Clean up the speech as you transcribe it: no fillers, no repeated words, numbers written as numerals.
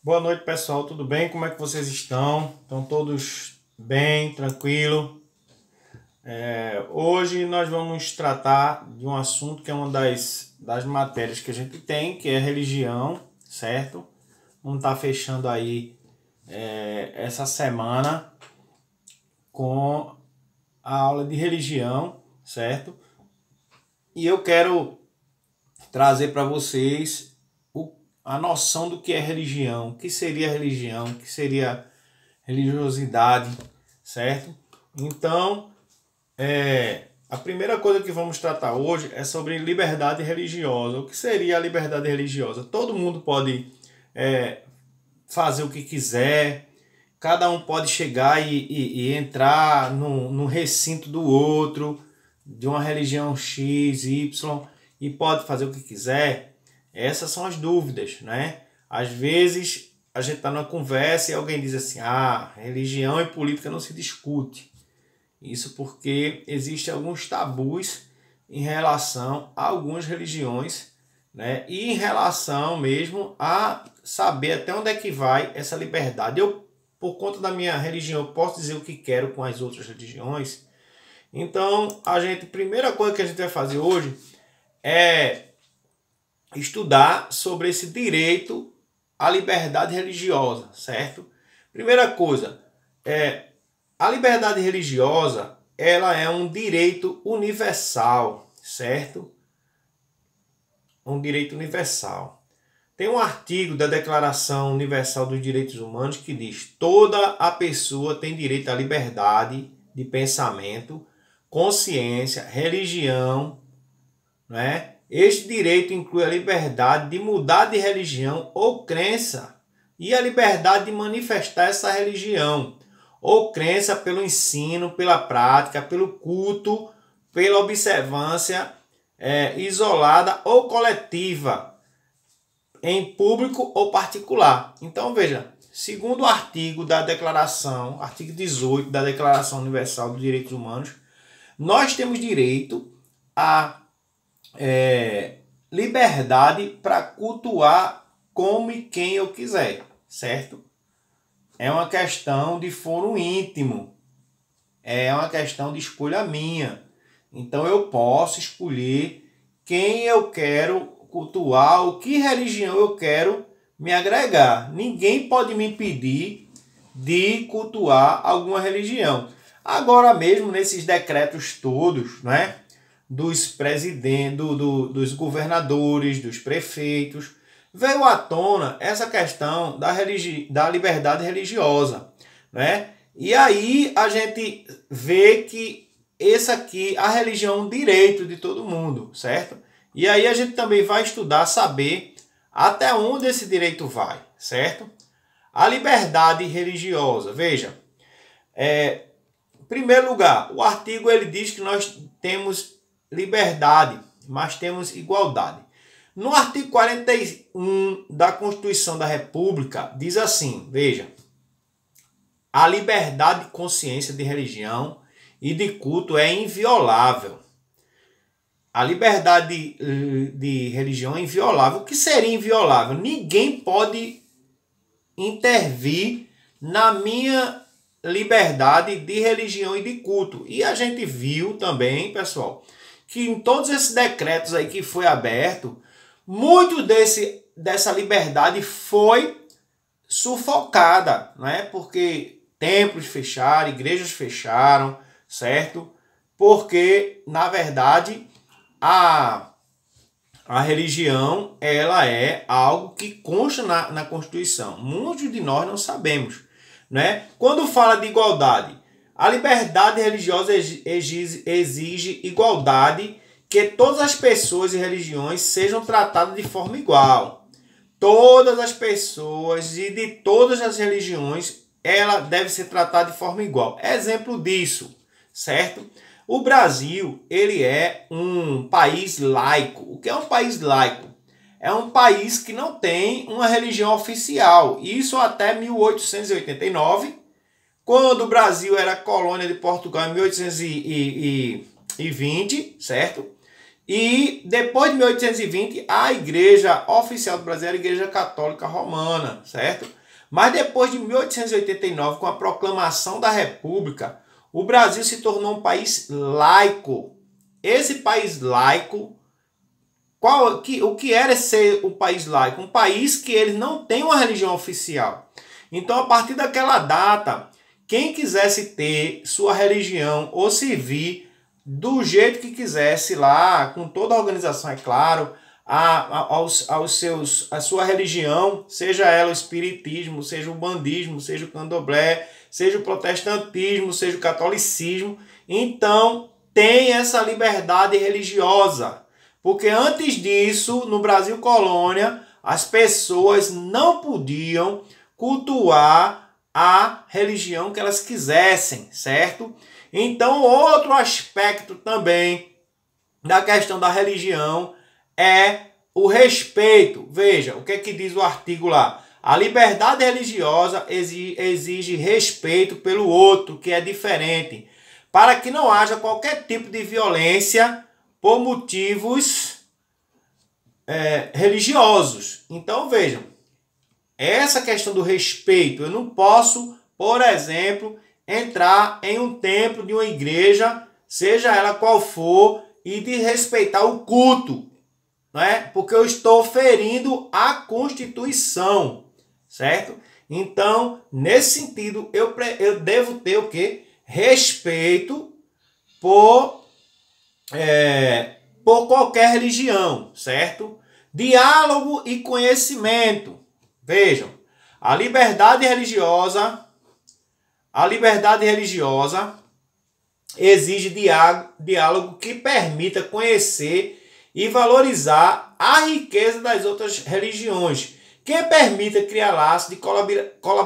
Boa noite, pessoal. Tudo bem? Como é que vocês estão? Estão todos bem, tranquilo? Hoje nós vamos tratar de um assunto que é uma das matérias que a gente tem, que é religião, certo? Vamos estar fechando aí essa semana com a aula de religião, certo? E eu quero trazer para vocês a noção do que é religião, o que seria religião, o que seria religiosidade, certo? Então, a primeira coisa que vamos tratar hoje é sobre liberdade religiosa. O que seria a liberdade religiosa? Todo mundo pode fazer o que quiser, cada um pode chegar e entrar no recinto do outro, de uma religião X, Y, e pode fazer o que quiser. Essas são as dúvidas, né? Às vezes a gente está numa conversa e alguém diz assim: religião e política não se discute. Isso porque existem alguns tabus em relação a algumas religiões, né? E em relação mesmo a saber até onde é que vai essa liberdade. Eu, por conta da minha religião, eu posso dizer o que quero com as outras religiões. Então, primeira coisa que a gente vai fazer hoje é estudar sobre esse direito à liberdade religiosa, certo? Primeira coisa, a liberdade religiosa, ela é um direito universal, certo? Um direito universal. Tem um artigo da Declaração Universal dos Direitos Humanos que diz: toda a pessoa tem direito à liberdade de pensamento, consciência, religião, né? Este direito inclui a liberdade de mudar de religião ou crença e a liberdade de manifestar essa religião ou crença pelo ensino, pela prática, pelo culto, pela observância isolada ou coletiva, em público ou particular. Então veja, segundo o artigo da Declaração, artigo 18 da Declaração Universal dos Direitos Humanos, nós temos direito a liberdade para cultuar como e quem eu quiser, certo? É uma questão de foro íntimo, é uma questão de escolha minha. Então eu posso escolher quem eu quero cultuar, ou que religião eu quero me agregar. Ninguém pode me impedir de cultuar alguma religião. Agora mesmo, nesses decretos todos, né? Dos presidentes, dos governadores, dos prefeitos, veio à tona essa questão da liberdade religiosa, né? E aí a gente vê que a religião é um direito de todo mundo, certo? E aí a gente também vai estudar, saber até onde esse direito vai, certo? A liberdade religiosa, veja, em primeiro lugar, o artigo ele diz que nós temos liberdade, mas temos igualdade. No artigo 41 da Constituição da República, diz assim, veja: a liberdade de consciência, de religião e de culto é inviolável. A liberdade de religião é inviolável. O que seria inviolável? Ninguém pode intervir na minha liberdade de religião e de culto. E a gente viu também, pessoal, que em todos esses decretos aí que foi aberto, muito dessa liberdade foi sufocada, né? Porque templos fecharam, igrejas fecharam, certo? Porque, na verdade, a religião, ela é algo que consta na Constituição. Muitos de nós não sabemos, né? Quando fala de igualdade, a liberdade religiosa exige igualdade, que todas as pessoas e religiões sejam tratadas de forma igual. Todas as pessoas e de todas as religiões, ela deve ser tratada de forma igual. Exemplo disso, certo? O Brasil, ele é um país laico. O que é um país laico? É um país que não tem uma religião oficial. Isso até 1889, quando o Brasil era colônia de Portugal em 1820, certo? E depois de 1820, a igreja oficial do Brasil era a Igreja Católica Romana, certo? Mas depois de 1889, com a proclamação da República, o Brasil se tornou um país laico. Esse país laico, o que era ser um país laico? Um país que ele não tem uma religião oficial. Então, a partir daquela data, quem quisesse ter sua religião ou servir do jeito que quisesse lá, com toda a organização, é claro, a sua religião, seja ela o espiritismo, seja o bandismo, seja o candomblé, seja o protestantismo, seja o catolicismo, então tem essa liberdade religiosa. Porque antes disso, no Brasil colônia, as pessoas não podiam cultuar a religião que elas quisessem, certo? Então, outro aspecto também da questão da religião é o respeito. Veja, o que é que diz o artigo lá? A liberdade religiosa exige respeito pelo outro, que é diferente, para que não haja qualquer tipo de violência por motivos religiosos. Então, vejam, essa questão do respeito, eu não posso, por exemplo, entrar em um templo de uma igreja, seja ela qual for, e respeitar o culto, não é? Porque eu estou ferindo a Constituição, certo? Então, nesse sentido, eu devo ter o quê? Respeito por qualquer religião, certo? Diálogo e conhecimento. Vejam, a liberdade religiosa exige diálogo que permita conhecer e valorizar a riqueza das outras religiões, que permita criar laços de colaboração